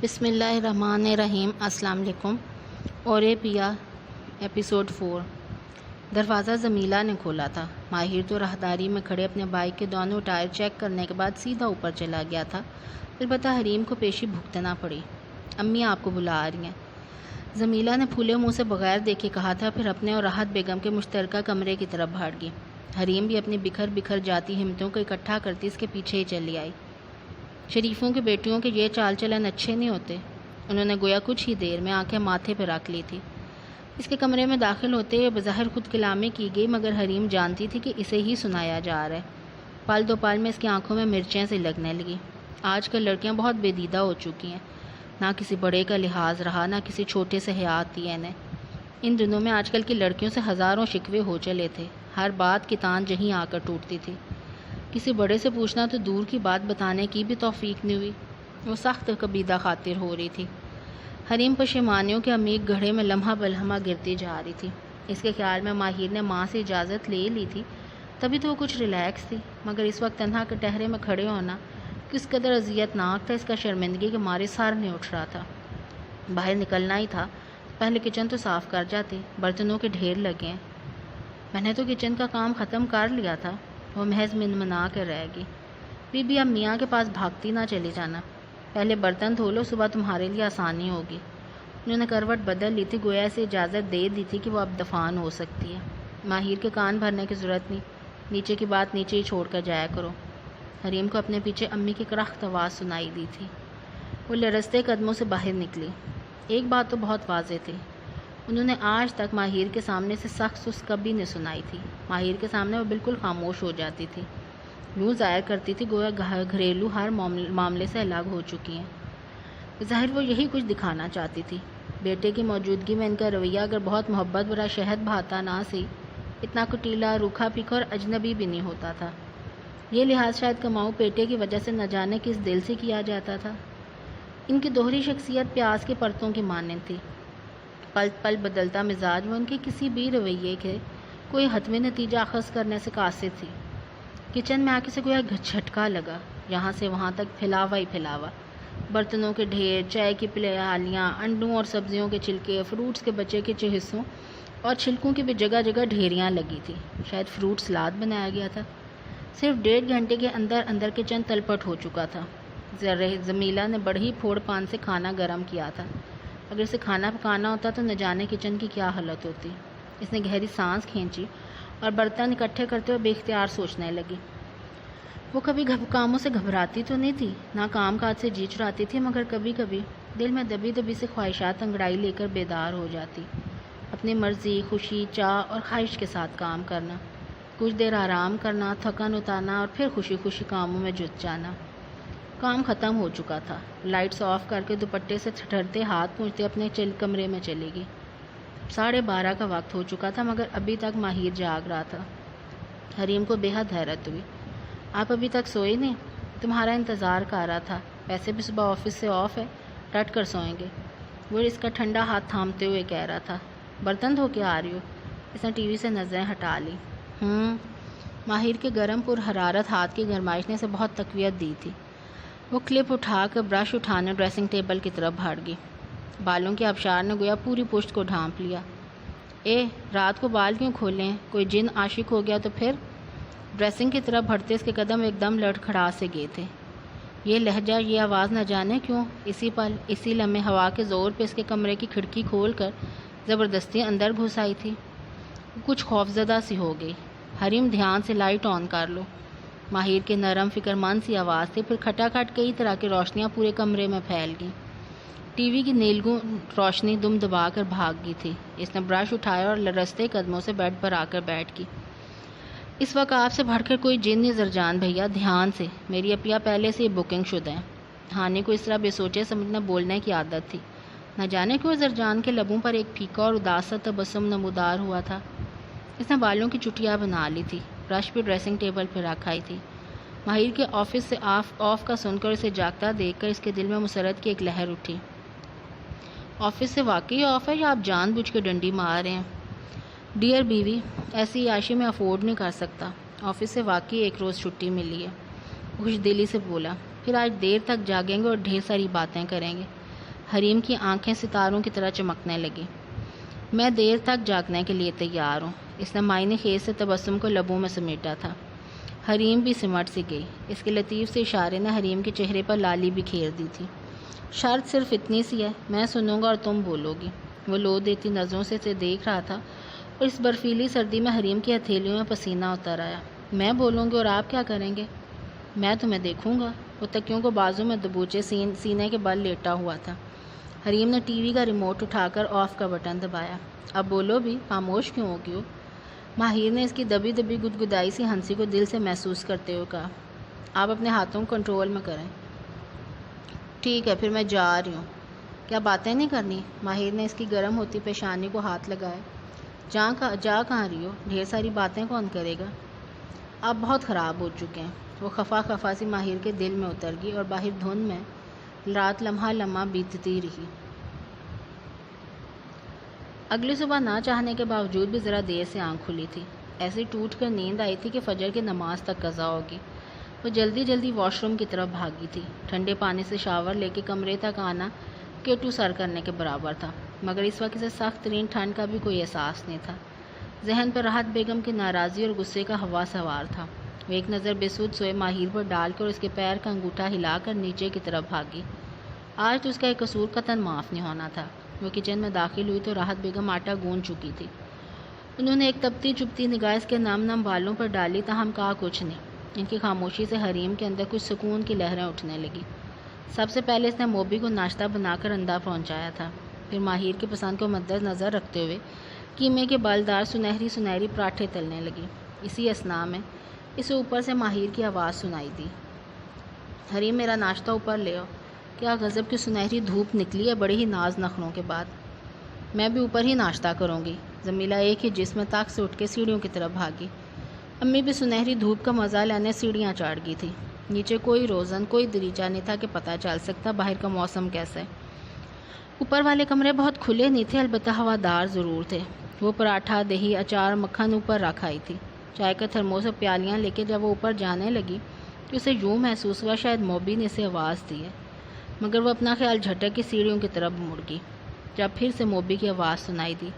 بسم اللہ الرحمن الرحیم۔ السلام علیکم۔ اور پیا ایپیسوڈ 4۔ دروازہ زمیلہ نے کھولا تھا۔ ماہر تو راہداری میں کھڑے اپنے بائک کے دونوں ٹائر چیک کرنے کے بعد سیدھا اوپر چلا گیا تھا، البتہ حریم کو پیشی بھگتنا پڑی۔ امی آپ کو بلا رہی ہیں، زمیلہ نے پھولے منہ سے بغیر دیکھے کہا تھا، پھر اپنے اور راحت بیگم کے مشترکہ کمرے کی طرف بھاگ گئی۔ حریم بھی اپنی بکھر جاتی ہمتوں کو اکٹھا کرتی اس کے پیچھے ہی چلی آئی۔ شریفوں کی بیٹیوں کے یہ چال چلن اچھے نہیں ہوتے، انہوں نے گویا کچھ ہی دیر میں آنکھیں ماتھے پہ رکھ لی تھی۔ اس کے کمرے میں داخل ہوتے ہوئے بظاہر خود کلامی کی گئی، مگر حریم جانتی تھی کہ اسے ہی سنایا جا رہا ہے۔ پل دو پل میں اس کی آنکھوں میں مرچیں سے لگنے لگی۔ آج کل لڑکیاں بہت بے دیدہ ہو چکی ہیں، نہ کسی بڑے کا لحاظ رہا، نہ کسی چھوٹے سے حیات تھی انہیں۔ ان دنوں میں آج کل کی لڑکیوں سے ہزاروں شکوے ہو چلے تھے، ہر بات کی تان جہیں آ کر ٹوٹتی تھی۔ کسی بڑے سے پوچھنا تو دور کی بات بتانے کی بھی توفیق نہیں ہوئی۔ وہ سخت کبیدہ خاطر ہو رہی تھی۔ حریم پشیمانیوں کے عمیق گڑھے میں لمحہ بلمحہ گرتی جا رہی تھی۔ اس کے خیال میں ماہر نے ماں سے اجازت لے لی تھی، تبھی تو وہ کچھ ریلیکس تھی، مگر اس وقت تنہا کٹہرے میں کھڑے ہونا کس قدر اذیت ناک تھا، اس کا شرمندگی کے مارے سر نہیں اٹھ رہا تھا۔ باہر نکلنا ہی تھا، پہلے کچن تو صاف کر جاتے، برتنوں کے ڈھیر لگے ہیں۔ میں نے تو کچن کا کام ختم کر لیا تھا، وہ محض منمنا کر رہ گئی۔ بی بی اب میاں کے پاس بھاگتی نہ چلی جانا، پہلے برتن دھو لو، صبح تمہارے لیے آسانی ہوگی۔ انہوں نے کروٹ بدل لی تھی، گویا اسے اجازت دے دی تھی کہ وہ اب دفان ہو سکتی ہے۔ ماہر کے کان بھرنے کی ضرورت نہیں، نیچے کی بات نیچے ہی چھوڑ کر جایا کرو۔ حریم کو اپنے پیچھے امی کی کرخت آواز سنائی دی تھی۔ وہ لرزتے قدموں سے باہر نکلی۔ ایک بات تو بہت واضح تھی، انہوں نے آج تک ماہر کے سامنے سے سخت سست کبھی نہیں سنائی تھی۔ ماہر کے سامنے وہ بالکل خاموش ہو جاتی تھی، یوں ظاہر کرتی تھی گویا گھریلو ہر معاملے سے الگ ہو چکی ہیں۔ ظاہر وہ یہی کچھ دکھانا چاہتی تھی۔ بیٹے کی موجودگی میں ان کا رویہ اگر بہت محبت برا شہد بہاتا نہ سی، اتنا کٹیلا، روکھا پھیکا اور اجنبی بھی نہیں ہوتا تھا۔ یہ لحاظ شاید کماؤ پیٹے کی وجہ سے نہ جانے کس دل سے کیا جاتا تھا۔ ان کی دوہری شخصیت پیاز کے پرتوں کی مانند تھی، پل پل بدلتا مزاج وہ ان کے کسی بھی رویے کے کوئی حتمی نتیجہ اخذ کرنے سے قاصر تھی۔ کچن میں آ کے سے گویا جھٹکا لگا، یہاں سے وہاں تک پھیلاوا ہی پھیلاوا، برتنوں کے ڈھیر، چائے کی پیالیاں، انڈوں اور سبزیوں کے چھلکے، فروٹس کے بچے کے حصوں اور چھلکوں کی بھی جگہ جگہ ڈھیریاں لگی تھی۔ شاید فروٹ سلاد بنایا گیا تھا۔ صرف 1.5 گھنٹے کے اندر کچن تلپٹ ہو چکا تھا۔ زمیلہ نے بڑی پھوڑ پان سے کھانا گرم کیا تھا، اگر اسے کھانا پکانا ہوتا تو نہ جانے کچن کی کیا حالت ہوتی۔ اس نے گہری سانس کھینچی اور برتن اکٹھے کرتے ہوئے بے اختیار سوچنے لگی۔ وہ کبھی کاموں سے گھبراتی تو نہیں تھی، نہ کام کاج سے جی چراتی تھی، مگر کبھی کبھی دل میں دبی دبی سے خواہشات انگڑائی لے کر بیدار ہو جاتی۔ اپنی مرضی، خوشی، چاہ اور خواہش کے ساتھ کام کرنا، کچھ دیر آرام کرنا، تھکن اتارنا اور پھر خوشی خوشی کاموں میں جت جانا۔ کام ختم ہو چکا تھا۔ لائٹس آف کر کے دوپٹے سے ٹھٹرتے ہاتھ پونچھتے اپنے کمرے میں چلی گئی۔ 12:30 کا وقت ہو چکا تھا، مگر ابھی تک ماہر جاگ رہا تھا۔ حریم کو بے حد حیرت ہوئی۔ آپ ابھی تک سوئے نہیں؟ تمہارا انتظار کر رہا تھا، ویسے بھی صبح آفس سے آف ہے، ڈٹ کر سوئیں گے، وہ اس کا ٹھنڈا ہاتھ تھامتے ہوئے کہہ رہا تھا۔ برتن دھو کے آ رہی ہو؟ اس نے ٹی وی سے نظریں ہٹا لی۔ ماہر کے گرم پر حرارت ہاتھ کی گرمائش نے اسے بہت تقویت دی تھی۔ وہ کلپ اٹھا کر برش اٹھانے ڈریسنگ ٹیبل کی طرف بڑھ گئی۔ بالوں کے آبشار نے گویا پوری پشت کو ڈھانپ لیا۔ رات کو بال کیوں کھولے ہیں؟ کوئی جن عاشق ہو گیا تو پھر؟ ڈریسنگ کی طرف بڑھتے اس کے قدم ایک دم لڑکھڑا سے گئے تھے۔ یہ لہجہ، یہ آواز نہ جانے کیوں اسی پل، اسی لمحے ہوا کے زور پہ اس کے کمرے کی کھڑکی کھول کر زبردستی اندر گھس آئی تھی۔ کچھ خوفزدہ سی ہو گئی۔ حریم دھیان سے لائٹ آن کر لو، ماہر کی نرم فکر مند سی آواز تھی، پھر کھٹاکھٹ کئی طرح کی روشنیاں پورے کمرے میں پھیل گئیں۔ ٹی وی کی نیلگوں روشنی دم دبا کر بھاگ گئی تھی۔ اس نے برش اٹھایا اور لرزتے قدموں سے بیڈ پر آ کر بیٹھ گئی۔ اس وقت آپ سے بڑھ کر کوئی جن نہیں زرجان بھیا، دھیان سے، میری اپیا پہلے سے ہی بکنگ شدہ ہیں۔ ہانی کو اس طرح بے سوچے سمجھنا بولنے کی عادت تھی، نہ جانے کیوں زرجان کے لبوں پر ایک پھیکا اور اداس سا تبسم نمودار ہوا تھا۔ اس نے بالوں کی چٹیاں بنا لی تھی، برش بھی ڈریسنگ ٹیبل پہ رکھ آئی تھی۔ ماہر کے آفس سے آف کا سن کر اسے جاگتا دیکھ کر اس کے دل میں مسرت کی ایک لہر اٹھی۔ آفس سے واقعی آف ہے یا آپ جان بوجھ کے ڈنڈی مار رہے ہیں؟ ڈیئر بیوی، ایسی عیاشی میں افورڈ نہیں کر سکتا، آفس سے واقعی ایک روز چھٹی ملی ہے، خوش دلی سے بولا۔ پھر آج دیر تک جاگیں گے اور ڈھیر ساری باتیں کریں گے، حریم کی آنکھیں ستاروں کی طرح چمکنے لگیں۔ میں دیر تک جاگنے کے لیے تیار ہوں۔ اس نے معنی خیز سے تبسم کو لبوں میں سمیٹا تھا۔ حریم بھی سمٹ سی گئی۔ اس کے لطیف سے اشارے نے حریم کے چہرے پر لالی بھی کھیر دی تھی۔ شرط صرف اتنی سی ہے، میں سنوں گا اور تم بولو گی۔ وہ لو دیتی نظروں سے اسے دیکھ رہا تھا اور اس برفیلی سردی میں حریم کی ہتھیلیوں میں پسینہ اتر آیا۔ میں بولوں گی اور آپ کیا کریں گے؟ میں تمہیں دیکھوں گا۔ وہ تکیوں کو بازو میں دبوچے سینے کے بل لیٹا ہوا تھا۔ حریم نے ٹی وی کا ریموٹ اٹھا کر آف کا بٹن دبایا۔ اب بولو بھی، خاموش کیوں ہوگی ہو؟ ماہر نے اس کی دبی دبی گدگدائی سی ہنسی کو دل سے محسوس کرتے ہوئے کہا۔ آپ اپنے ہاتھوں کو کنٹرول میں کریں۔ ٹھیک ہے، پھر میں جا رہی ہوں۔ کیا باتیں نہیں کرنی؟ ماہر نے اس کی گرم ہوتی پیشانی کو ہاتھ لگایا۔ جا کہاں رہی ہو؟ ڈھیر ساری باتیں کون کرے گا؟ آپ بہت خراب ہو چکے ہیں۔ وہ خفا خفا سی ماہر کے دل میں اتر گئی اور باہر دھند میں رات لمحہ لمحہ بیتتی رہی۔ اگلی صبح نہ چاہنے کے باوجود بھی ذرا دیر سے آنکھ کھلی تھی۔ ایسی ٹوٹ کر نیند آئی تھی کہ فجر کی نماز تک قضا ہوگی۔ وہ جلدی جلدی واش روم کی طرف بھاگی تھی۔ ٹھنڈے پانی سے شاور لے کے کمرے تک آنا کیٹو سر کرنے کے برابر تھا، مگر اس وقت اسے سخت ترین ٹھنڈ کا بھی کوئی احساس نہیں تھا۔ ذہن پر راحت بیگم کی ناراضی اور غصے کا ہوا سوار تھا۔ وہ ایک نظر بے سود سوئے ماہر پر ڈال کر اس کے پیر کا انگوٹھا ہلا کر نیچے کی طرف بھاگی۔ آج تو اس کا ایک قصور قطعاً معاف نہیں ہونا تھا۔ وہ کچن میں داخل ہوئی تو راحت بیگم آٹا گوندھ چکی تھی۔ انہوں نے ایک تپتی چپتی نگاہ اس کے نم نم بالوں پر ڈالی، تاہم کہا کچھ نہیں۔ ان کی خاموشی سے حریم کے اندر کچھ سکون کی لہریں اٹھنے لگی۔ سب سے پہلے اس نے موبی کو ناشتہ بنا کر اندھا پہنچایا تھا، پھر ماہر کی پسند کو مد نظر رکھتے ہوئے قیمے کے بالدار سنہری پراٹھے تلنے لگی۔ اسی اثناء میں اسے اوپر سے ماہر کی آواز سنائی دی۔ حریم، میرا ناشتہ اوپر لے آؤ۔ کیا غضب کی سنہری دھوپ نکلی ہے بڑے ہی ناز نخروں کے بعد۔ میں بھی اوپر ہی ناشتہ کروں گی۔ جمیلہ ایک ہی جسم میں طاق سے اٹھ کے سیڑھیوں کی طرف بھاگی۔ امی بھی سنہری دھوپ کا مزہ لینے سیڑھیاں چڑھ گئی تھی۔ نیچے کوئی روزن، کوئی دریچہ نہیں تھا کہ پتہ چل سکتا باہر کا موسم کیسا ہے۔ اوپر والے کمرے بہت کھلے نہیں تھے، البتہ ہوادار ضرور تھے۔ وہ پراٹھا، دہی، اچار، مکھن اوپر رکھ آئی تھی۔ چائے کا تھرموس اور پیالیاں لے کے جب وہ اوپر جانے لگی تو اسے یوں محسوس ہوا شاید موبی نے اسے آواز دی ہے، مگر وہ اپنا خیال جھٹک کے سیڑھیوں کی طرف مڑ گئی جب پھر سے موبی کی آواز سنائی دی۔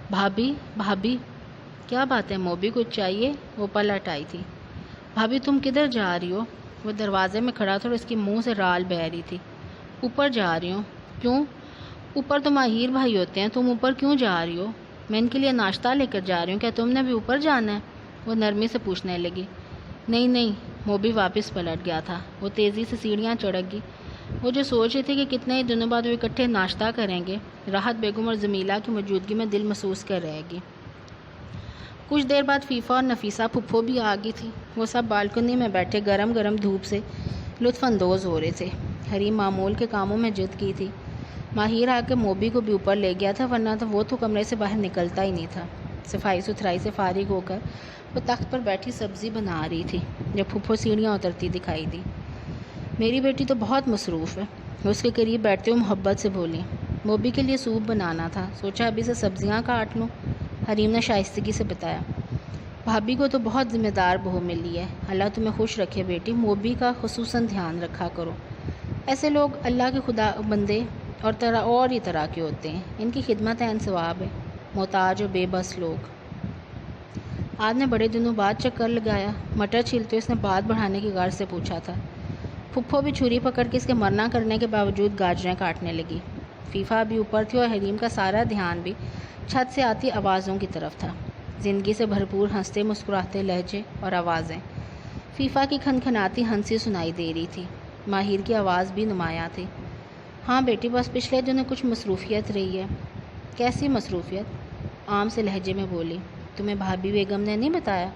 بھابھی، بھابھی، کیا بات ہے موبی، کچھ چاہیے؟ وہ پلٹ آئی تھی۔ بھابھی تم کدھر جا رہی ہو؟ وہ دروازے میں کھڑا تھا اور اس کے منہ سے رال بہہ رہی تھی۔ اوپر جا رہی ہوں۔ کیوں؟ اوپر تو ماہر بھائی ہوتے ہیں، تم اوپر کیوں جا رہی ہو؟ میں ان کے لیے ناشتہ لے کر جا رہی ہوں، کیا تم نے بھی اوپر جانا ہے؟ وہ نرمی سے پوچھنے لگی۔ نہیں نہیں، موبی واپس پلٹ گیا تھا۔ وہ تیزی سے سیڑھیاں چڑھ گئی۔ وہ جو سوچ رہی تھی کہ کتنے ہی دنوں بعد وہ اکٹھے ناشتہ کریں گے، راحت بیگم اور جمیلہ کی موجودگی میں دل محسوس کر رہے گی۔ کچھ دیر بعد فیفا اور نفیسہ پھپھو بھی آ گئی تھی۔ وہ سب بالکنی میں بیٹھے گرم گرم دھوپ سے لطف اندوز ہو رہے تھے۔ حریم معمول کے کاموں میں جت کی تھی۔ ماہر آ کے موبی کو بھی اوپر لے گیا تھا، ورنہ تو وہ تو کمرے سے باہر نکلتا ہی نہیں تھا۔ صفائی ستھرائی سے فارغ ہو کر وہ تخت پر بیٹھی سبزی بنا رہی تھی جب پھپھو سیڑھیاں اترتی دکھائی دی۔ میری بیٹی تو بہت مصروف ہے، وہ اس کے قریب بیٹھتے ہوئے محبت سے بولی۔ موبی کے لیے سوپ بنانا تھا، سوچا ابھی سے سبزیاں کاٹ لوں، حریم نے شائستگی سے بتایا۔ بھابھی کو تو بہت ذمہ دار بہو ملی ہے، اللہ تمہیں خوش رکھے بیٹی، موبی کا خصوصاً دھیان رکھا کرو۔ ایسے لوگ اللہ کے خدا بندے اور ہی طرح کے ہوتے ہیں، ان کی خدمت عین ثواب ہے، محتاج اور بے بس لوگ۔ آج نے بڑے دنوں بعد چکر لگایا، مٹر چھیلتے اس نے بات بڑھانے کی غرض سے پوچھا تھا۔ پھپھو بھی چھری پکڑ کے اس کے منع کرنے کے باوجود گاجریں کاٹنے لگی۔ فیفا بھی اوپر تھی اور حریم کا سارا دھیان بھی چھت سے آتی آوازوں کی طرف تھا، زندگی سے بھرپور ہنستے مسکراتے لہجے اور آوازیں۔ فیفا کی کھنکھناتی ہنسی سنائی دے رہی تھی، ماہر کی آواز بھی نمایاں تھی۔ ہاں بیٹی، بس پچھلے دنوں کچھ مصروفیت رہی ہے۔ کیسی مصروفیت؟ عام سے لہجے میں بولی۔ تمہیں بھابھی بیگم نے نہیں بتایا؟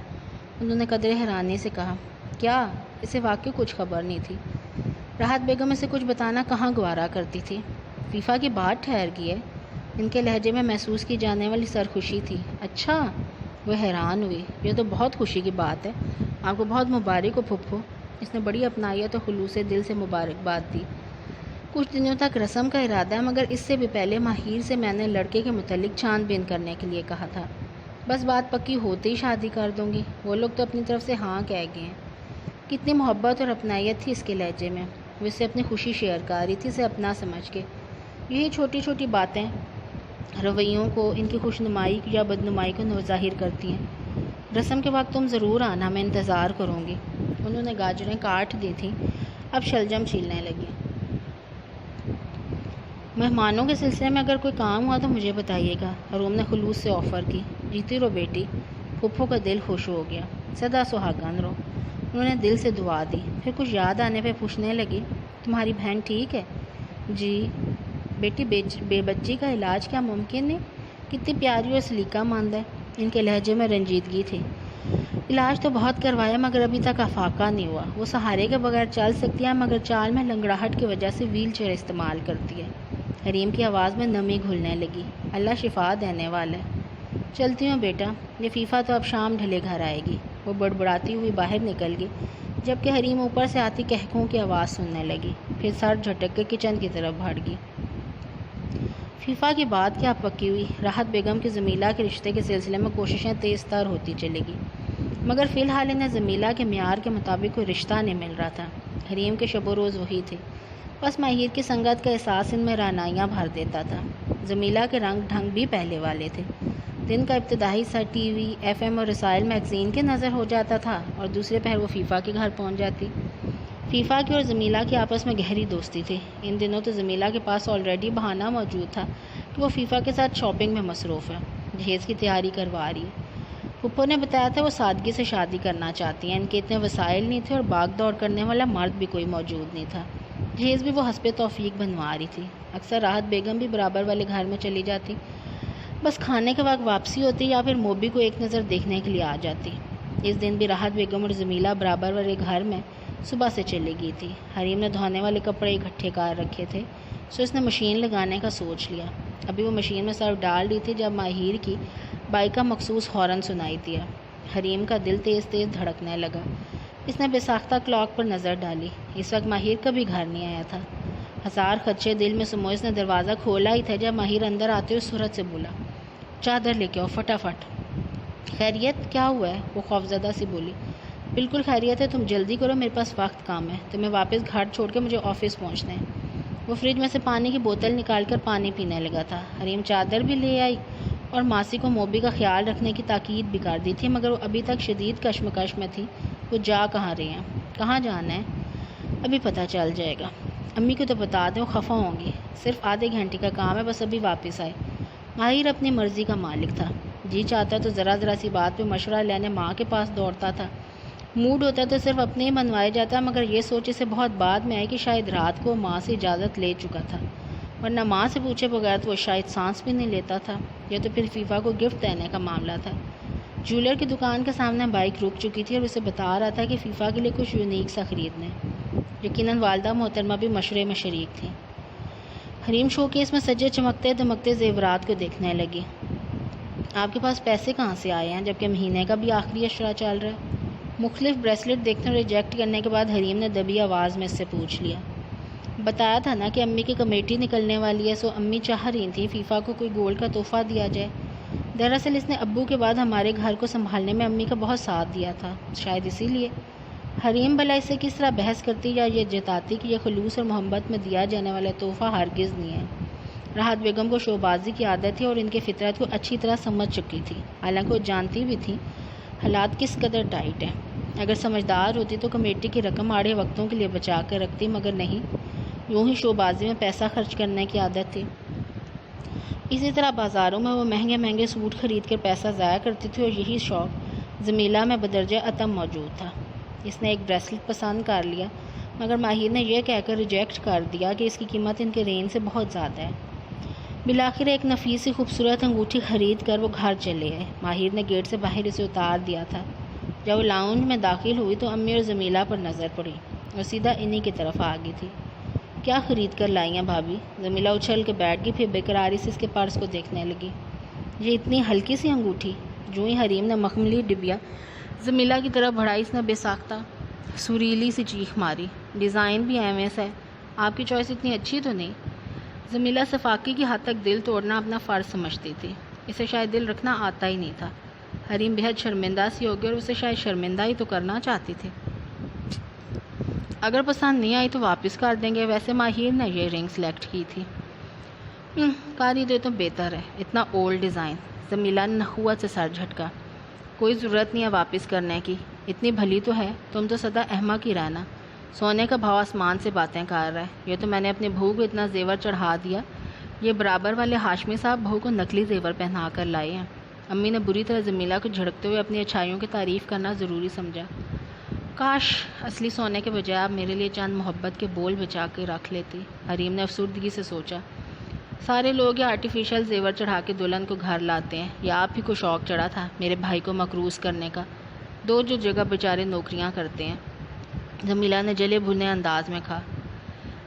انہوں نے قدرے حیرانی سے کہا۔ کیا؟ اسے واقعی کچھ خبر نہیں تھی۔ راحت بیگم اسے کچھ بتانا کہاں گوارا کرتی تھی۔ فیفا کی بات ٹھہر گئی ہے، ان کے لہجے میں محسوس کی جانے والی سرخوشی تھی۔ اچھا، وہ حیران ہوئی۔ یہ تو بہت خوشی کی بات ہے، آپ کو بہت مبارک ہو پھپھو۔ اس نے بڑی اپنائیت اور خلوص دل سے مبارکباد دی۔ کچھ دنوں تک رسم کا ارادہ ہے، مگر اس سے بھی پہلے ماہر سے میں نے لڑکے کے متعلق چھان بین کرنے کے لیے کہا تھا، بس بات پکی ہوتے ہی شادی کر دوں گی۔ وہ لوگ تو اپنی طرف سے ہاں کہہ گئے ہیں۔ کتنی محبت اور اپنائیت تھی اس کے لہجے میں، وہ اس سے اپنی خوشی شیئر کر رہی تھی، اسے اپنا سمجھ کے۔ یہی چھوٹی چھوٹی باتیں رویوں کو، ان کی خوشنمائی یا بدنمائی کو ظاہر کرتی ہیں۔ رسم کے وقت تم ضرور آنا، میں انتظار کروں گی۔ انہوں نے گاجریں کاٹ دی تھیں، اب شلجم چھیلنے لگی۔ مہمانوں کے سلسلے میں اگر کوئی کام ہوا تو مجھے بتائیے گا، روم نے خلوص سے آفر کی۔ جیتی رہو بیٹی، پھپھو کا دل خوش ہو گیا۔ سدا سہاگن رہو۔ انہوں نے دل سے دعا دی، پھر کچھ یاد آنے پہ پوچھنے لگی، تمہاری بہن ٹھیک ہے؟ جی بیٹی، بے بچی کا علاج کیا ممکن نہیں؟ کتنی پیاری اور سلیقہ مند ہے۔ ان کے لہجے میں رنجیدگی تھی۔ علاج تو بہت کروایا مگر ابھی تک افاقہ نہیں ہوا۔ وہ سہارے کے بغیر چل سکتی ہے مگر چال میں لنگڑاہٹ کی وجہ سے ویل چیئر استعمال کرتی ہے۔ حریم کی آواز میں نمی گھلنے لگی۔ اللہ شفا دینے والا ہے۔ چلتی ہوں بیٹا، یہ فیفا تو اب شام ڈھلے گھر آئے گی۔ وہ بڑبڑاتی ہوئی باہر نکل گئی، جبکہ حریم اوپر سے آتی کہکوں کی آواز سننے لگی، پھر سر جھٹک کے کچن کی طرف بڑھ گئی۔ فیفا کی بات کیا پکی ہوئی۔ راحت بیگم کی جمیلہ کے رشتے کے سلسلے میں کوششیں تیز تر ہوتی چلی گئی، مگر فی الحال انہیں جمیلہ کے معیار کے مطابق کوئی رشتہ نہیں مل رہا تھا۔ حریم کے شب و روز وہی تھے، بس ماہر کی سنگت کا احساس ان میں رعنائیاں بھر دیتا تھا۔ جمیلہ کے رنگ ڈھنگ بھی پہلے والے تھے۔ دن کا ابتدائی حصہ ٹی وی، ایف ایم اور رسائل میگزین کی نظر ہو جاتا تھا اور دوسرے پہر وہ فیفا کے گھر پہنچ جاتی۔ فیفا کی اور جمیلہ کی آپس میں گہری دوستی تھی۔ ان دنوں تو جمیلہ کے پاس آلریڈی بہانہ موجود تھا کہ وہ فیفا کے ساتھ شاپنگ میں مصروف ہے، جہیز کی تیاری کروا رہی ہے۔ پھپھو نے بتایا تھا وہ سادگی سے شادی کرنا چاہتی ہیں، ان کے اتنے وسائل نہیں تھے اور بھاگ دوڑ کرنے والا مرد بھی کوئی موجود نہیں تھا۔ جہیز بھی وہ حسب توفیق بنوا رہی تھی۔ اکثر راحت بیگم بھی برابر والے گھر میں چلی جاتی، بس کھانے کے وقت واپسی ہوتی یا پھر موبی کو ایک نظر دیکھنے کے لیے آ جاتی۔ اس دن بھی راحت بیگم اور جمیلہ برابر والے گھر میں صبح سے چلی گئی تھی۔ حریم نے دھونے والے کپڑے اکٹھے کر رکھے تھے، سو اس نے مشین لگانے کا سوچ لیا۔ ابھی وہ مشین میں سرف ڈال رہی تھی جب ماہر کی بائک کا مخصوص ہارن سنائی دیا۔ حریم کا دل تیز تیز دھڑکنے لگا۔ اس نے بے ساختہ کلاک پر نظر ڈالی۔ اس وقت ماہر کبھی گھر نہیں آیا تھا۔ ہزار خدشے دل میں سموئے اس نے دروازہ کھولا ہی تھا جب ماہر اندر آتے ہوئے سرعت سے بولا، چادر لے کے آؤ فٹافٹ۔ خیریت؟ کیا ہوا ہے؟ وہ خوفزدہ سی بولی۔ بالکل خیریت ہے، تم جلدی کرو، میرے پاس وقت کام ہے، تمہیں واپس گھر چھوڑ کے مجھے آفس پہنچنا ہے۔ وہ فریج میں سے پانی کی بوتل نکال کر پانی پینے لگا تھا۔ حریم چادر بھی لے آئی اور ماسی کو موبی کا خیال رکھنے کی تاکید بھی کر دی تھی، مگر وہ ابھی تک شدید کشمکش میں تھی۔ وہ جا کہاں رہی ہیں؟ کہاں جانا ہے؟ ابھی پتہ چل جائے گا۔ امی کو تو بتا دیں، وہ خفا ہوں گی۔ صرف آدھے گھنٹے کا کام ہے، بس ابھی واپس آئے۔ ماہر اپنی مرضی کا مالک تھا۔ جی چاہتا تو ذرا سی بات پہ مشورہ لینے ماں کے پاس دوڑتا تھا۔ موڈ ہوتا تو صرف اپنے ہی منوائے جاتا، مگر یہ سوچ اسے بہت بعد میں آئی کہ شاید رات کو ماں سے اجازت لے چکا تھا، ورنہ ماں سے پوچھے بغیر تو وہ شاید سانس بھی نہیں لیتا تھا۔ یا تو پھر فیفا کو گفٹ دینے کا معاملہ تھا۔ جولر کی دکان کے سامنے بائک رک چکی تھی اور اسے بتا رہا تھا کہ فیفا کے لیے کچھ یونیک سا خریدنا ہے۔ یقیناً والدہ محترمہ بھی مشورے میں شریک تھیں۔ حریم شو کیس میں سجے چمکتے دمکتے زیورات کو دیکھنے لگی۔ آپ کے پاس پیسے کہاں سے آئے ہیں جبکہ مہینے کا بھی آخری اشرا چل رہا ہے؟ مختلف بریسلٹ دیکھنے اور ریجیکٹ کرنے کے بعد حریم نے دبی آواز میں اس سے پوچھ لیا۔ بتایا تھا نا کہ امی کی کمیٹی نکلنے والی ہے، سو امی چاہ رہی تھیں فیفا کو کوئی گولڈ کا تحفہ دیا جائے۔ دراصل اس نے ابو کے بعد ہمارے گھر کو سنبھالنے میں امی کا بہت ساتھ دیا تھا، شاید اسی لیے۔ حریم بھلا اس سے کس طرح بحث کرتی یا یہ جتاتی کہ یہ خلوص اور محبت میں دیا جانے والا تحفہ ہرگز نہیں ہے۔ راحت بیگم کو شوبازی کی عادت تھی اور ان کے فطرت کو اچھی طرح سمجھ چکی تھی، حالانکہ وہ جانتی بھی تھی حالات کس قدر ٹائٹ ہیں۔ اگر سمجھدار ہوتی تو کمیٹی کی رقم آڑے وقتوں کے لیے بچا کر رکھتی، مگر نہیں، یوں ہی شوبازی میں پیسہ خرچ کرنے کی عادت تھی۔ اسی طرح بازاروں میں وہ مہنگے مہنگے سوٹ خرید کر پیسہ ضائع کرتی تھی اور یہی شوق جمیلہ میں بدرجہ عتم موجود تھا۔ اس نے ایک بریسلٹ پسند کر لیا، مگر ماہر نے یہ کہہ کر ریجیکٹ کر دیا کہ اس کی قیمت ان کے رینج سے بہت زیادہ ہے۔ بالآخر ایک نفیس سی خوبصورت انگوٹھی خرید کر وہ گھر چلے گئے۔ ماہر نے گیٹ سے باہر اسے اتار دیا تھا۔ جب وہ لاؤنج میں داخل ہوئی تو امی اور جمیلہ پر نظر پڑی اور سیدھا انہی کی طرف آ گئی تھی۔ کیا خرید کر لائی ہیں بھابھی؟ جمیلہ اچھل کے بیٹھ گئی، پھر بےقراری سے اس کے پرس کو دیکھنے لگی۔ یہ اتنی ہلکی سی انگوٹھی؟ جو ہی حریم نے مخملی ڈبیا جمیلہ کی طرف بڑھائی، اس نے بے ساختہ سریلی سی چیخ ماری۔ ڈیزائن بھی ایم ایس ہے، آپ کی چوائس اتنی اچھی تو نہیں؟ جمیلہ صفاقی کی حد تک دل توڑنا اپنا فرض سمجھتی تھی، اسے شاید دل رکھنا آتا ہی نہیں تھا۔ حریم بہت شرمندہ سی ہو گئی اور اسے شاید شرمندہ ہی تو کرنا چاہتی تھی۔ اگر پسند نہیں آئی تو واپس کر دیں گے، ویسے ماہر نے یہ رنگ سلیکٹ کی تھی۔ کاری دے تو بہتر ہے، اتنا اولڈ ڈیزائن۔ جمیلہ نے نخوت سے سر جھٹکا۔ کوئی ضرورت نہیں ہے واپس کرنے کی، اتنی بھلی تو ہے، تم تو سدا احمق ہی رہنا۔ سونے کا بھاؤ آسمان سے باتیں کر رہا ہے، یہ تو میں نے اپنے بہو کو اتنا زیور چڑھا دیا، یہ برابر والے ہاشمی صاحب بہو کو نقلی زیور پہنا کر لائے ہیں۔ امی نے بری طرح جمیلہ کو جھڑکتے ہوئے اپنی اچھائیوں کی تعریف کرنا ضروری سمجھا۔ کاش اصلی سونے کے بجائے آپ میرے لیے چند محبت کے بول بچا کے رکھ لیتی، حریم نے افسردگی سے سوچا۔ سارے لوگ یہ آرٹیفیشل زیور چڑھا کے دلہن کو گھر لاتے ہیں، یا آپ ہی کو شوق چڑھا تھا میرے بھائی کو مکروز کرنے کا، دو جو جگہ بیچارے نوکریاں کرتے ہیں۔ جمیلہ نے جلے بھنے انداز میں کہا۔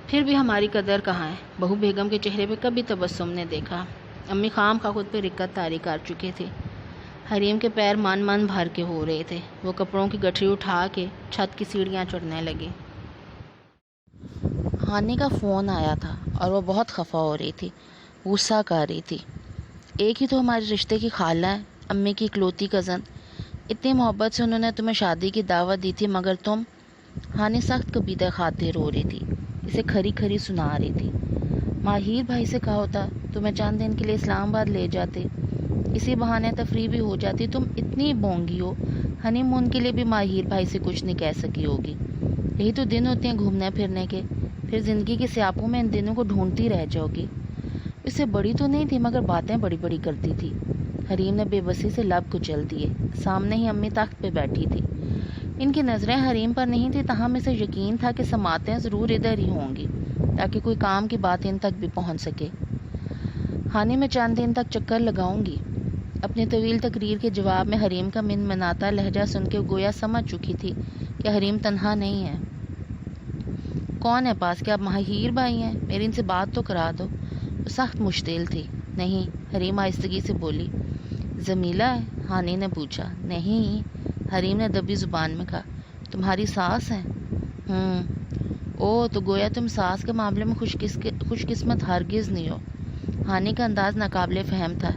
پھر بھی ہماری قدر کہاں ہے؟ بہو بیگم کے چہرے پہ کبھی تبسم نے دیکھا۔ امی خام خواہ خود پہ رکت طاری کر چکے تھے۔ حریم کے پیر من بھر کے ہو رہے تھے، وہ کپڑوں کی گٹھری اٹھا کے چھت کی سیڑھیاں چڑھنے لگے۔ ہانی کا فون آیا تھا اور وہ بہت خفا ہو رہی تھی، غصہ کر رہی تھی۔ ایک ہی تو ہمارے رشتے کی خالہ ہے، امی کی اکلوتی کزن، اتنی محبت سے انہوں نے تمہیں شادی کی دعوت دی تھی، مگر تم… ہانی سخت قبیدہ خاطر رو رہی تھی، اسے کھری کھری سنا رہی تھی۔ ماہر بھائی سے کہا ہوتا تمہیں چند دن کے لیے اسلام آباد لے جاتے، اسی بہانے تفریح بھی ہو جاتی۔ تم اتنی بونگی ہو، ہنی مون کے لیے بھی ماہر بھائی سے کچھ نہیں کہہ سکی ہوگی۔ یہی تو دن ہوتے ہیں گھومنے پھرنے کے، پھر زندگی کے سیاپوں میں ان دنوں کو ڈھونڈتی رہ جاؤ گی۔ اس سے بڑی تو نہیں تھی مگر باتیں بڑی بڑی کرتی تھی۔ حریم نے بے بسی سے لب کچل دیے۔ سامنے ہی امی تخت پہ بیٹھی تھی، ان کی نظریں حریم پر نہیں تھی، تاہم اسے یقین تھا کہ سماعتیں ضرور ادھر ہی ہوں گی تاکہ کوئی کام کی بات ان تک بھی پہنچ سکے۔ ہانی میں چند دن تک چکر لگاؤں گی۔ اپنی طویل تقریر کے جواب میں حریم کا منمناتا لہجہ سن کے گویا سمجھ چکی تھی کہ حریم تنہا نہیں ہے۔ کون ہے پاس؟ کیا ماہر بھائی ہیں؟ میری ان سے بات تو کرا دو۔ وہ سخت مشتعل تھی۔ نہیں، حریم آہستگی سے بولی۔ جمیلہ ہے؟ ہانی نے پوچھا۔ نہیں، حریم نے دبی زبان میں کہا۔ تمہاری ساس ہے؟ او، تو گویا تم ساس کے معاملے میں خوش قسمت ہرگز نہیں ہو۔ ہانی کا انداز ناقابل فہم تھا۔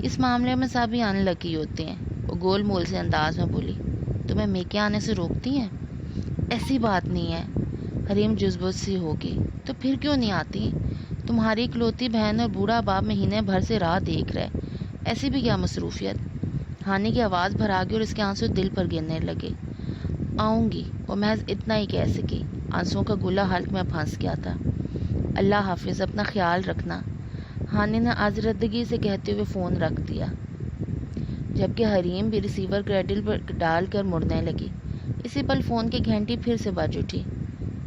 اس معاملے میں سبھی ان لکی ہوتے ہیں، وہ گول مول سے انداز میں بولی۔ تمہیں میکے آنے سے روکتی ہیں؟ ایسی بات نہیں ہے، حریم جذبت سی ہوگی۔ تو پھر کیوں نہیں آتی؟ تمہاری اکلوتی بہن اور بوڑھا باپ مہینے بھر سے راہ دیکھ رہے، ایسی بھی کیا مصروفیت؟ ہانی کی آواز بھرا گئی اور اس کے آنسو دل پر گرنے لگے۔ آؤں گی، وہ محض اتنا ہی کہہ سکی۔ آنسوؤں کا گلہ حلق میں پھنس گیا تھا۔ اللہ حافظ، اپنا خیال رکھنا، ہانی نے آزردگی سے کہتے ہوئے فون رکھ دیا، جبکہ حریم بھی ریسیور کریڈل پر ڈال کر مڑنے لگی۔ اسی پل فون کی گھنٹی پھر سے بج اٹھی۔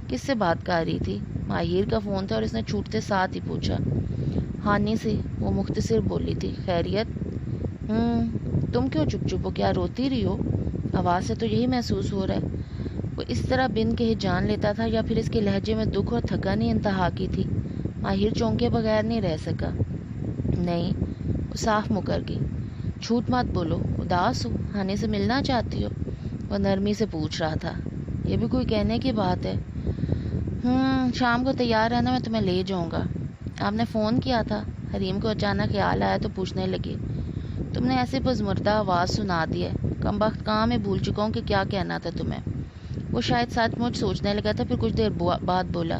کس سے بات کر رہی تھی؟ ماہر کا فون تھا اور اس نے چھوٹتے ساتھ ہی پوچھا۔ ہانی سے، وہ مختصر بولی تھی۔ خیریت؟ تم کیوں چپ چپ ہو؟ کیا روتی رہی ہو؟ آواز سے تو یہی محسوس ہو رہا ہے۔ وہ اس طرح بن کے ہی جان لیتا تھا یا پھر اس کے لہجے میں دکھ اور تھکن ہی انتہا کی تھی؟ ماہر چونکے بغیر نہیں رہ سکا۔ نہیں، وہ صاف مکر گئی۔ جھوٹ مت بولو، اداس ہو؟ ہانی سے ملنا چاہتی ہو؟ وہ نرمی سے پوچھ رہا تھا۔ یہ بھی کوئی کہنے کی بات ہے؟ شام کو تیار رہنا، میں تمہیں لے جاؤں گا۔ آپ نے فون کیا تھا؟ حریم کو اچانک خیال آیا تو پوچھنے لگی۔ تم نے ایسے پزمردہ آواز سنا دی ہے، کم بخت کہاں میں بھول چکا ہوں کہ کیا کہنا تھا تمہیں۔ وہ شاید سچ مچ سوچنے لگا تھا، پھر کچھ دیر بعد بولا۔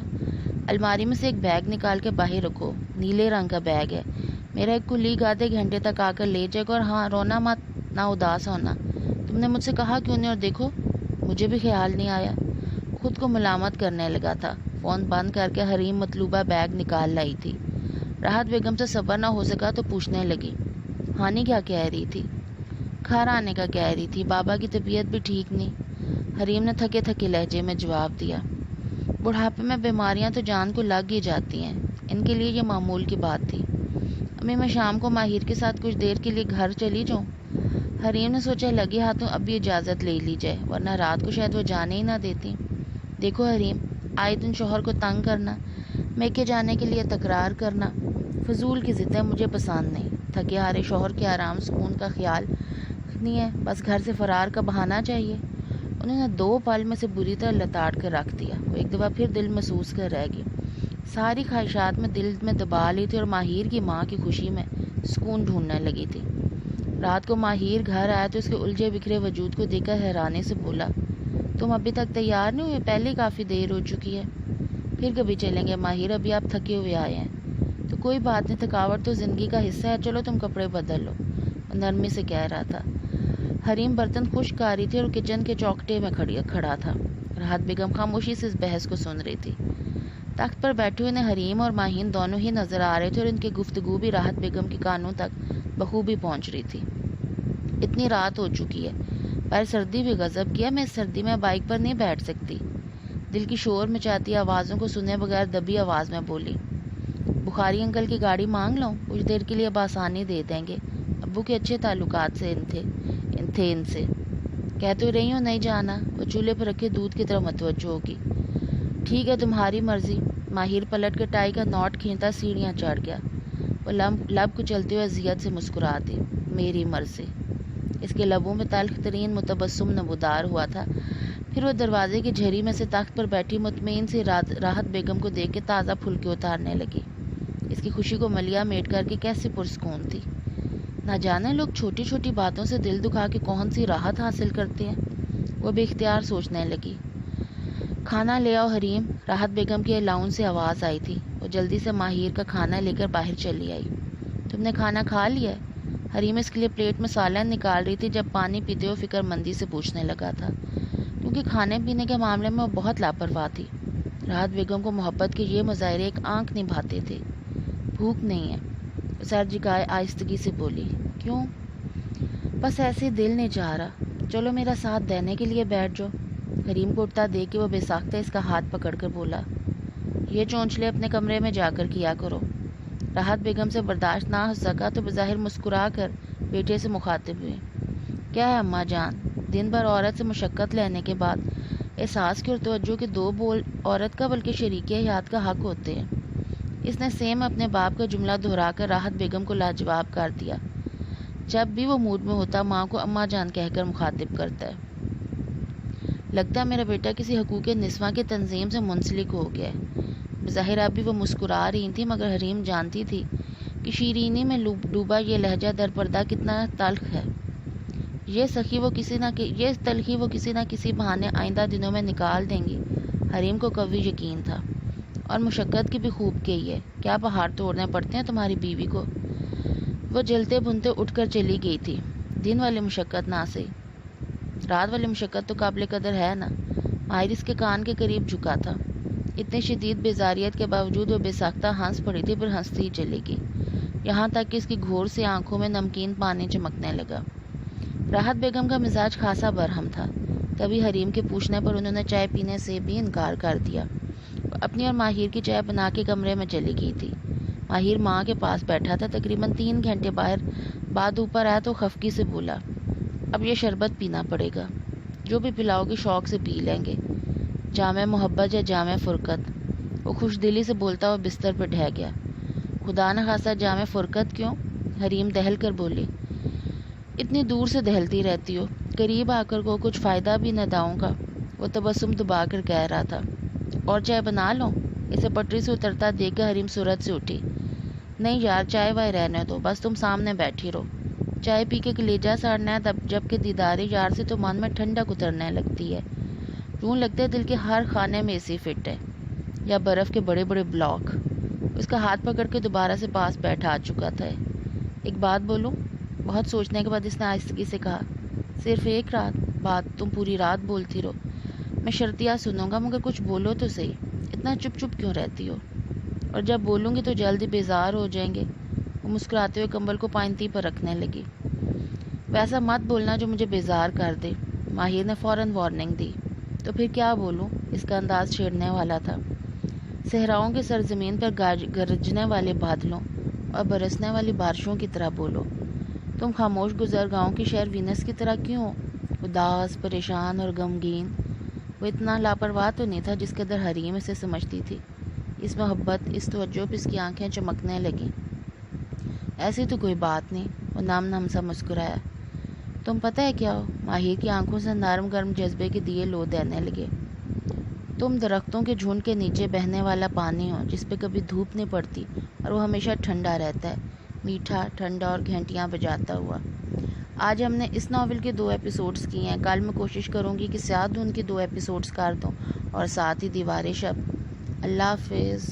الماری میں سے ایک بیگ نکال کے باہر رکھو، نیلے رنگ کا بیگ ہے، میرا ایک کولیگ آدھے گھنٹے تک آ کر لے جائے گا، اور ہاں، رونا مت، نہ اداس ہونا۔ تم نے مجھ سے کہا کیوں نہیں؟ اور دیکھو، مجھے بھی خیال نہیں آیا۔ خود کو ملامت کرنے لگا تھا۔ فون بند کر کے حریم مطلوبہ بیگ نکال لائی تھی۔ راحت بیگم سے صبر نہ ہو سکا تو پوچھنے لگی، ہانی کیا کہہ رہی تھی؟ گھر آنے کا کہہ رہی تھی، بابا کی طبیعت بھی ٹھیک نہیں۔ حریم نے تھکے تھکے لہجے میں جواب دیا۔ بڑھاپے میں بیماریاں تو جان کو لگ ہی جاتی ہیں، ان کے لیے یہ معمول کی بات تھی۔ امی میں شام کو ماہر کے ساتھ کچھ دیر کے لیے گھر چلی جاؤں؟ حریم نے سوچا لگے ہاتھوں اب بھی اجازت لے لی جائے، ورنہ رات کو شاید وہ جانے ہی نہ دیتی۔ دیکھو حریم، آئے دن شوہر کو تنگ کرنا، میکے جانے کے لیے تکرار کرنا، فضول کی ضدیں مجھے پسند نہیں۔ تھکے ہارے شوہر کے آرام سکون کا خیال نہیں ہے، بس گھر سے فرار کا بہانہ چاہیے۔ انہوں نے 2 پل میں سے بری طرح لتاڑ کر رکھ دیا۔ وہ ایک دفعہ پھر دل محسوس کر رہ گئی، ساری خواہشات میں دل میں دبا لی تھی اور ماہر کی ماں کی خوشی میں سکون ڈھونڈنے لگی تھی۔ رات کو ماہر گھر آیا تو اس کے الجھے بکھرے وجود کو دیکھ کر حیرانی سے بولا، تم ابھی تک تیار نہیں ہوئے؟ پہلے کافی دیر ہو چکی ہے۔ پھر کبھی چلیں گے ماہر، ابھی آپ تھکے ہوئے آئے ہیں۔ تو کوئی بات نہیں، تھکاوٹ تو زندگی کا حصہ ہے، چلو تم کپڑے بدل لو، وہ نرمی سے کہہ رہا تھا۔ حریم برتن خشک آ رہی تھی اور کچن کے چوکٹے میں کھڑا تھا۔ راحت بیگم خاموشی سے اس بحث کو سن رہی تھی۔ تخت پر بیٹھے ہوئے حریم اور ماہین دونوں ہی نظر آ رہے تھے اور ان کی گفتگو بھی راحت بیگم کے کانوں تک بخوبی پہنچ رہی تھی۔ اتنی رات ہو چکی ہے، پر سردی بھی غضب کیا، میں اس سردی میں بائک پر نہیں بیٹھ سکتی۔ دل کی شور مچاتی آوازوں کو سنے بغیر دبی آواز میں بولی، بخاری انکل کی گاڑی مانگ لوں، کچھ دیر کے لیے بآسانی دے دیں گے، ابو کے اچھے تعلقات سے ان سے کہہ تو رہی ہوں نہیں جانا۔ وہ چولہے پر رکھے دودھ کی طرف متوجہ ہوگی۔ ٹھیک ہے تمہاری مرضی۔ ماہر پلٹ کے ٹائی کا نوٹ کھینچتا سیڑھیاں چڑھ گیا۔ وہ لب کچلتے ہوئے اذیت سے مسکراتی، میری مرضی۔ اس کے لبوں میں تلخ ترین متبسم نمودار ہوا تھا۔ پھر وہ دروازے کی جھری میں سے تخت پر بیٹھی مطمئن سی راحت بیگم کو دیکھ کے تازہ پھلکے اتارنے لگی۔ اس کی خوشی کو ملیا میٹ کر کے کیسی پرسکون تھی۔ نہ جانے لوگ چھوٹی چھوٹی باتوں سے دل دکھا کے کون سی راحت حاصل کرتے ہیں۔ وہ بے اختیار سوچنے لگی۔ کھانا لے آؤ حریم، راحت بیگم کی الاؤن سے آواز آئی تھی۔ وہ جلدی سے ماہر کا کھانا لے کر باہر چلی آئی۔ تم نے کھانا کھا لیا ہے؟ حریم اس کے لیے پلیٹ میں سالن نکال رہی تھی جب پانی پیتے ہوئے فکر مندی سے پوچھنے لگا تھا، کیونکہ کھانے پینے کے معاملے میں وہ بہت لاپرواہ تھی۔ راحت بیگم کو محبت کے یہ مظاہرے ایک آنکھ نہیں بھاتے تھے۔ بھوک نہیں ہے، وہ سر جھکائے آہستگی سے بولی۔ کیوں؟ بس ایسے دل نہیں چاہ رہا۔ چلو میرا ساتھ دینے کے لیے بیٹھ جاؤ۔ حریم کو اٹھتا دیکھ کے وہ بے ساختہ اس کا ہاتھ پکڑ کر بولا، یہ چونچلے اپنے کمرے میں جا کر کیا کرو۔ راحت بیگم سے برداشت نہ ہو سکا تو بظاہر مسکرا کر بیٹے سے مخاطب ہوئی، کیا ہے اماں جان؟ دن بھر عورت سے مشقت لینے کے بعد احساس کی اور توجہ کے دو بول عورت کا بلکہ شریک حیات کا حق ہوتے ہیں۔ اس نے سیم اپنے باپ کا جملہ دہرا کر راحت بیگم کو لاجواب کر دیا۔ جب بھی وہ موڈ میں ہوتا ماں کو اماں جان کہہ کر مخاطب کرتا ہے۔ لگتا ہے میرا بیٹا کسی حقوق نسواں کی تنظیم سے منسلک ہو گیا ہے۔ بظاہر اب بھی وہ مسکرا رہی تھی، مگر حریم جانتی تھی کہ شیرینی میں ڈوبا یہ لہجہ در پردہ کتنا تلخ ہے۔ یہ تلخی وہ کسی نہ کسی بہانے آئندہ دنوں میں نکال دیں گی۔ حریم کو قوی یقین تھا، اور مشقت کی بھی خوب کہی ہے، کیا پہاڑ توڑنے پڑتے ہیں تمہاری بیوی کو۔ وہ جلتے بھنتے اٹھ کر چلی گئی تھی۔ دن والی مشقت نہ سہی، رات والی مشقت تو قابل قدر ہے نا۔ ماہر اس کے کان کے قریب جھکا تھا۔ اتنی شدید بیزاریت کے باوجود وہ بے ساختہ ہنس پڑی تھی، پھر ہنستی ہی چلے گی، یہاں تک کہ اس کی گھور سے آنکھوں میں نمکین پانی چمکنے لگا۔ راحت بیگم کا مزاج خاصا برہم تھا، تبھی حریم کے پوچھنے پر انہوں نے چائے پینے سے بھی انکار کر دیا۔ وہ اپنی اور ماہر کی چائے بنا کے کمرے میں چلی گئی تھی۔ ماہر ماں کے پاس بیٹھا تھا۔ تقریباً 3 گھنٹے بعد اوپر آیا تو خفگی سے بولا، اب یہ شربت پینا پڑے گا، جو بھی پلاؤ گی شوق سے پی لیں گے، جامع محبت یا جامع فرقت۔ وہ خوش دلی سے بولتا ہوا بستر پر ڈھہ گیا۔ خدا نہ خاصا جامع فرقت کیوں؟ حریم دہل کر بولی، اتنی دور سے دہلتی رہتی ہو، قریب آ کر کو کچھ فائدہ بھی نہ داؤں کا۔ وہ تبسم دبا کر کہہ رہا تھا، اور چائے بنا لو؟ اسے پٹری سے اترتا دیکھ کر حریم صورت سے اٹھی، نہیں یار چائے وائے رہنے دو، بس تم سامنے بیٹھی رہو۔ چائے پی کے کلیجہ ساڑنا ہے، جب کہ دیدار یار سے تو من میں ٹھنڈک اترنے لگتی ہے، یوں لگتا ہے دل کے ہر خانے میں اسی فٹ ہے، یا برف کے بڑے بڑے بلاک۔ اس کا ہاتھ پکڑ کے دوبارہ سے پاس بیٹھا آ چکا تھا۔ ایک بات بولوں؟ بہت سوچنے کے بعد اس نے آہستگی سے کہا، صرف ایک بات تم پوری رات بولتی رہو، میں شرطیہ سنوں گا، مگر کچھ بولو تو صحیح، اتنا چپ چپ کیوں رہتی ہو؟ اور جب بولوں گی تو جلدی بیزار ہو جائیں گے۔ وہ مسکراتے ہوئے کمبل کو پائنتی پر رکھنے لگی۔ ویسا مت بولنا جو مجھے بیزار کر دے۔ ماہر نے فوراً وارننگ دی۔ تو پھر کیا بولوں؟ اس کا انداز چھیڑنے والا تھا۔ صحراؤں کی سرزمین پر گرجنے والے بادلوں اور برسنے والی بارشوں کی طرح بولو۔ تم خاموش گزرگاہوں کی شہر وینس کی طرح کیوں ہو؟ اداس، پریشان اور غمگین۔ وہ اتنا لاپرواہ تو نہیں تھا جس قدر حریم اسے سمجھتی تھی۔ اس محبت، اس توجہ پہ اس کی آنکھیں چمکنے لگیں۔ ایسی تو کوئی بات نہیں، وہ نم سا مسکرایا۔ تم پتہ ہے کیا ہو؟ ماہر کی آنکھوں سے نرم گرم جذبے کے دیے لو دینے لگے۔ تم درختوں کے جھنڈ کے نیچے بہنے والا پانی ہو، جس پہ کبھی دھوپ نہیں پڑتی اور وہ ہمیشہ ٹھنڈا رہتا ہے، میٹھا، ٹھنڈا اور گھنٹیاں بجاتا ہوا۔ آج ہم نے اس ناول کے 2 ایپیسوڈز کیے ہیں، کل میں کوشش کروں گی کہ سیاہ دھن کے 2 ایپیسوڈز کر دوں، اور ساتھ ہی دیوار شب۔ اللہ حافظ۔